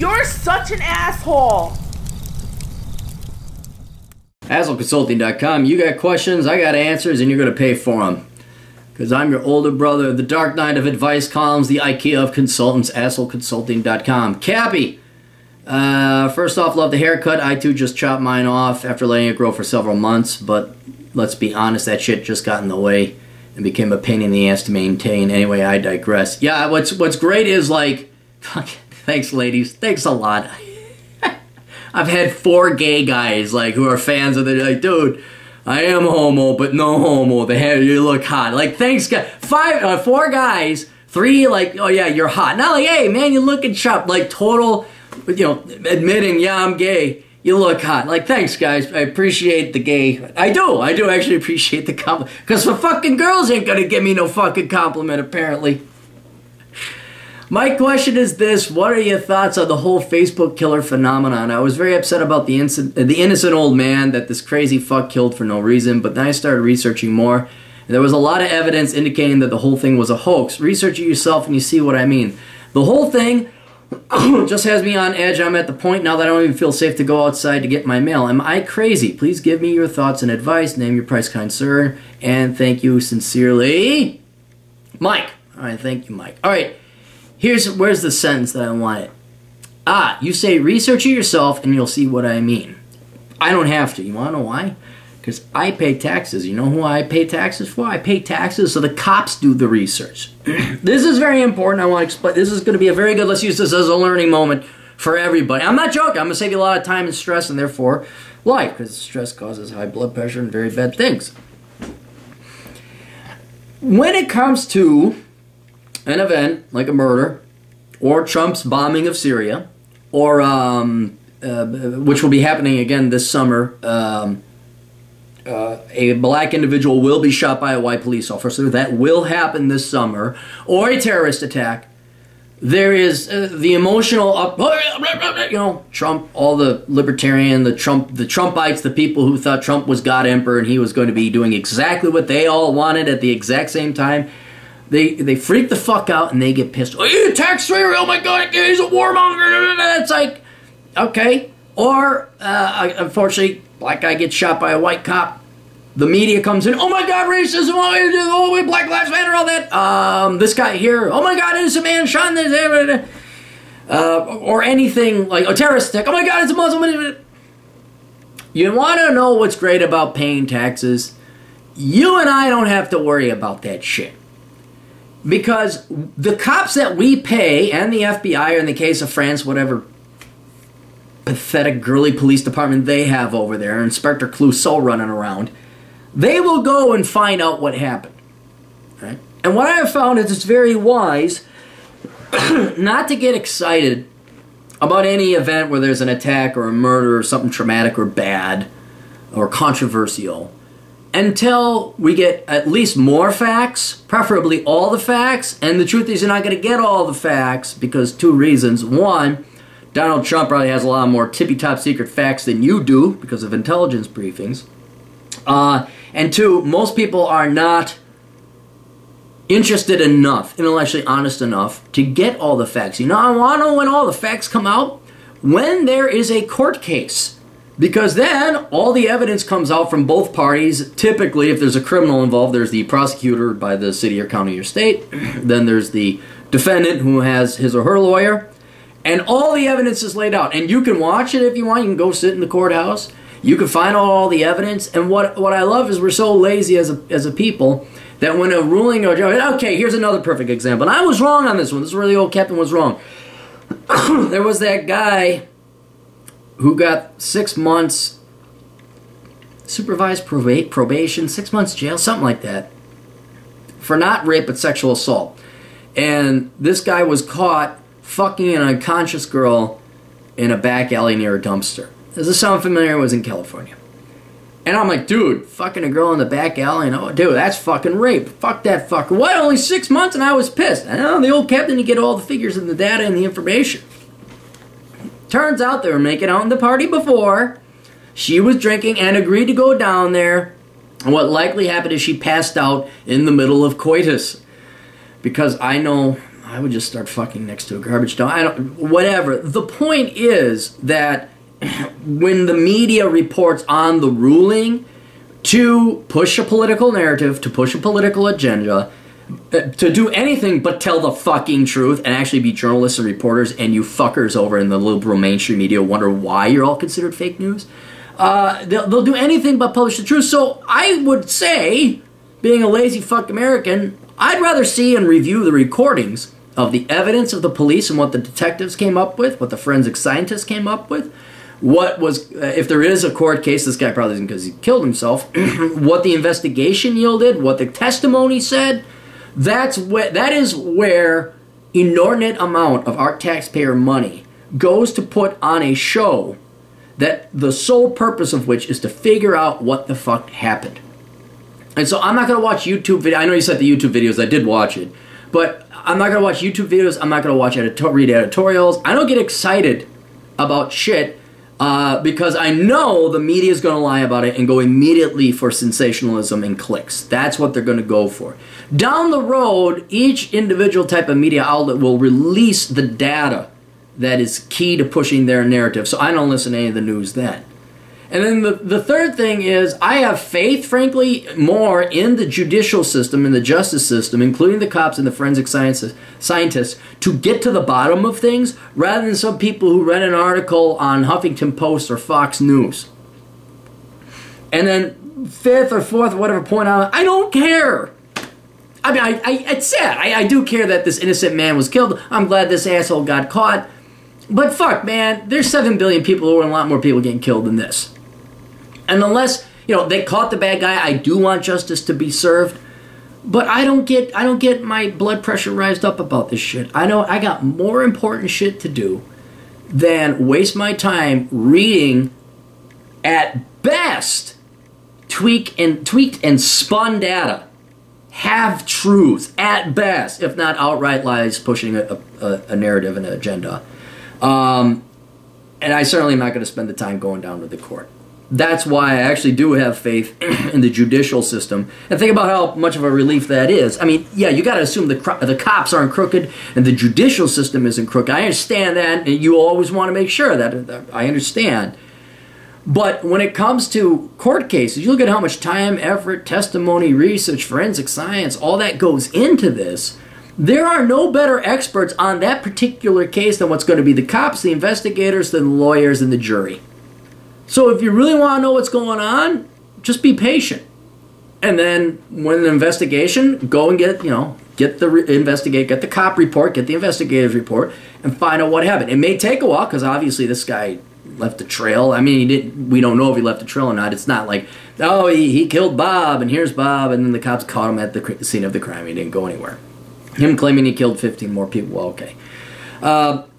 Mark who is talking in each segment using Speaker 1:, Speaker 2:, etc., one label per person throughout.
Speaker 1: You're such an asshole.
Speaker 2: AssholeConsulting.com. You got questions, I got answers, and you're going to pay for them. Because I'm your older brother, the Dark Knight of advice columns, the IKEA of consultants, AssholeConsulting.com. Cappy. First off, love the haircut. I too just chopped mine off after letting it grow for several months, but let's be honest, that shit just got in the way and became a pain in the ass to maintain. Anyway, I digress. Yeah, what's great is like, thanks ladies, thanks a lot. I've had 4 gay guys like who are fans of the, like, dude, I am homo, but no homo. The hair, you look hot. Like, thanks, guys. 4 guys, 3 like, oh yeah, you're hot. Not like, hey man, you looking sharp. Like total, you know, admitting, yeah, I'm gay. You look hot. Like, thanks guys. I appreciate the gay. I do actually appreciate the compliment. Because the fucking girls ain't gonna give me no fucking compliment apparently. My question is this: what are your thoughts on the whole Facebook killer phenomenon? I was very upset about the innocent old man that this crazy fuck killed for no reason, but then I started researching more, and there was a lot of evidence indicating that the whole thing was a hoax. Research it yourself and you see what I mean. The whole thing just has me on edge. I'm at the point now that I don't even feel safe to go outside to get my mail. Am I crazy? Please give me your thoughts and advice. Name your price, kind sir, and thank you sincerely, Mike. All right, thank you, Mike. All right. Where's the sentence that I wanted? You say research it yourself and you'll see what I mean. I don't have to. You want to know why? Because I pay taxes. You know who I pay taxes for? I pay taxes so the cops do the research. This is very important. I want to explain. This is going to be a very good, let's use this as a learning moment for everybody. I'm not joking. I'm going to save you a lot of time and stress and therefore life, because stress causes high blood pressure and very bad things. When it comes to an event like a murder, or Trump's bombing of Syria, or which will be happening again this summer, a black individual will be shot by a white police officer. That will happen this summer, or a terrorist attack. There is the emotional you know, Trump, all the libertarian, the Trumpites, the people who thought Trump was God Emperor and he was going to be doing exactly what they all wanted at the exact same time. They freak the fuck out and they get pissed. Oh, he attacked Syria! Oh my God, he's a warmonger! It's like, okay. Or, unfortunately, black guy gets shot by a white cop. The media comes in. Oh my God, racism! Oh, Black Lives Matter! All that. This guy here. Oh my God, innocent man shot in this. Or anything like a terrorist attack. Oh my God, it's a Muslim. You want to know what's great about paying taxes? You and I don't have to worry about that shit. Because the cops that we pay, and the FBI, or in the case of France, whatever pathetic girly police department they have over there, Inspector Clouseau running around, they will go and find out what happened. Right? And what I have found is it's very wise not to get excited about any event where there's an attack or a murder or something traumatic or bad or controversial, until we get at least more facts, preferably all the facts. And the truth is, you're not going to get all the facts because 2 reasons. 1, Donald Trump probably has a lot more tippy-top secret facts than you do because of intelligence briefings. And 2, most people are not interested enough, intellectually honest enough, to get all the facts. You know, I want to know when all the facts come out? When there is a court case. Because then all the evidence comes out from both parties. Typically, if there's a criminal involved, there's the prosecutor by the city or county or state. Then there's the defendant who has his or her lawyer. And all the evidence is laid out. And you can watch it if you want. You can go sit in the courthouse. You can find out all the evidence. And what I love is we're so lazy as a people that when a ruling or judge, okay, here's another perfect example. And I was wrong on this one. This is where the old captain was wrong. There was that guy who got 6 months supervised probation, 6 months jail, something like that, for not rape but sexual assault. And this guy was caught fucking an unconscious girl in a back alley near a dumpster. Does this sound familiar? It was in California. And I'm like, dude, fucking a girl in the back alley, and oh, dude, that's fucking rape. Fuck that fucker. What? Only 6 months? And I was pissed. I know the old captain, you get all the figures and the data and the information. Turns out they were making out in the party before. She was drinking and agreed to go down there. And what likely happened is she passed out in the middle of coitus. Because I know I would just start fucking next to a garbage dump. Whatever. The point is that when the media reports on the ruling to push a political narrative, to push a political agenda, to do anything but tell the fucking truth and actually be journalists and reporters, and you fuckers over in the liberal mainstream media wonder why you're all considered fake news, they'll do anything but publish the truth. So I would say, being a lazy fuck American, I'd rather see and review the recordings of the evidence of the police and what the detectives came up with, what the forensic scientists came up with, what was, if there is a court case, this guy probably isn't because he killed himself, what the investigation yielded, what the testimony said. That is where inordinate amount of our taxpayer money goes to put on a show that the sole purpose of which is to figure out what the fuck happened. And so I'm not going to watch YouTube videos. I know you said the YouTube videos. I did watch it. But I'm not going to watch YouTube videos. I'm not going to watch read editorials. I don't get excited about shit because I know the media is going to lie about it and go immediately for sensationalism and clicks. That's what they're going to go for. Down the road, each individual type of media outlet will release the data that is key to pushing their narrative. So I don't listen to any of the news then. And then the third thing is, I have faith, frankly, more in the judicial system and the justice system, including the cops and the forensic scientists, to get to the bottom of things, rather than some people who read an article on Huffington Post or Fox News. And then fifth or fourth, whatever point I don't care. I mean, it's sad. I do care that this innocent man was killed. I'm glad this asshole got caught. But fuck, man, there's 7 billion people, and a lot more people getting killed than this. And unless, they caught the bad guy, I do want justice to be served. But I don't get my blood pressure raised up about this shit. I know I got more important shit to do than waste my time reading, at best, tweaked and spun data. Have truths, at best, if not outright lies, pushing a narrative and an agenda. And I certainly am not going to spend the time going down to the court. That's why I actually do have faith in the judicial system. And think about how much of a relief that is. I mean, yeah, you got to assume the cops aren't crooked and the judicial system isn't crooked. I understand that, and you always want to make sure that I understand. But when it comes to court cases, you look at how much time, effort, testimony, research, forensic science, all that goes into this. There are no better experts on that particular case than what's going to be the cops, the investigators, the lawyers, and the jury. So if you really want to know what's going on, just be patient. And then when the investigation, go and get the cop report, get the investigative report, and find out what happened. It may take a while because obviously this guy left a trail. I mean, we don't know if he left a trail or not. It's not like, oh, he killed Bob, and here's Bob, and then the cops caught him at the scene of the crime. He didn't go anywhere. Him claiming he killed 15 more people, well, okay.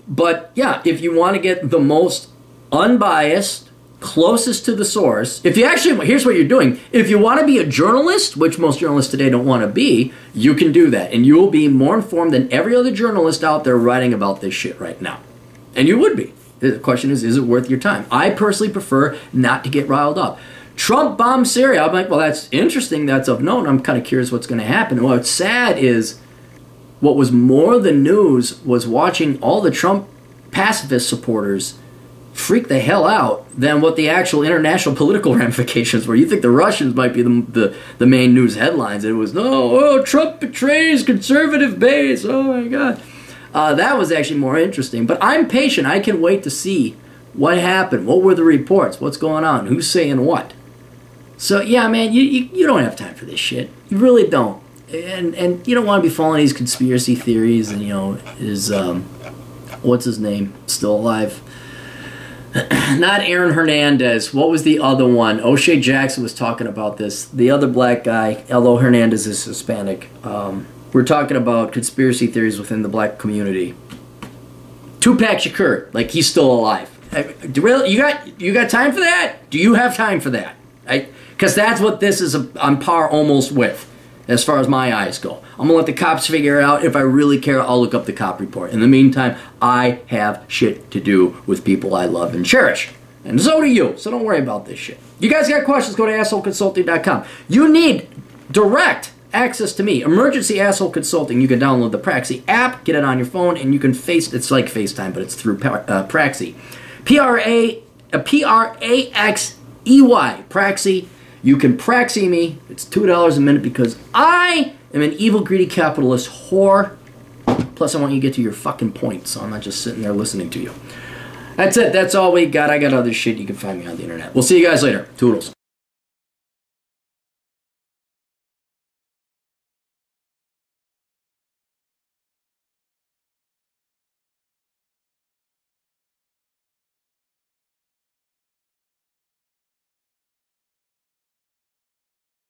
Speaker 2: But yeah, if you want to get the most unbiased, closest to the source, if you actually, here's what you're doing. If you want to be a journalist, which most journalists today don't want to be, you can do that. And you will be more informed than every other journalist out there writing about this shit right now. And you would be. The question is it worth your time? I personally prefer not to get riled up. Trump bombed Syria. I'm like, well, that's interesting. That's of note. I'm kind of curious what's going to happen. And what's sad is what was more the news was watching all the Trump pacifist supporters freak the hell out than what the actual international political ramifications were. You think the Russians might be the main news headlines. It was, Trump betrays conservative base. Oh, my God. That was actually more interesting. But I'm patient. I can wait to see what happened. What were the reports? What's going on? Who's saying what? So, yeah, man, you don't have time for this shit. You really don't. And you don't want to be following these conspiracy theories and, is, what's his name? Still alive? Not Aaron Hernandez. What was the other one? O'Shea Jackson was talking about this. The other black guy, although Hernandez is Hispanic. We're talking about conspiracy theories within the black community. Tupac Shakur, like he's still alive. You got time for that? Do you have time for that? Because that's what this is on par almost with, as far as my eyes go. I'm going to let the cops figure it out. If I really care, I'll look up the cop report. In the meantime, I have shit to do with people I love and cherish. And so do you. So don't worry about this shit. You guys got questions, go to assholeconsulting.com. You need direct access to me. Emergency Asshole Consulting. You can download the Praxi app, get it on your phone, and you can it's like FaceTime, but it's through Praxi. Praxey. Praxi. You can Praxi me. It's $2 a minute because I am an evil, greedy capitalist whore. Plus, I want you to get to your fucking point, so I'm not just sitting there listening to you. That's it. That's all we got. I got other shit. You can find me on the internet. We'll see you guys later. Toodles.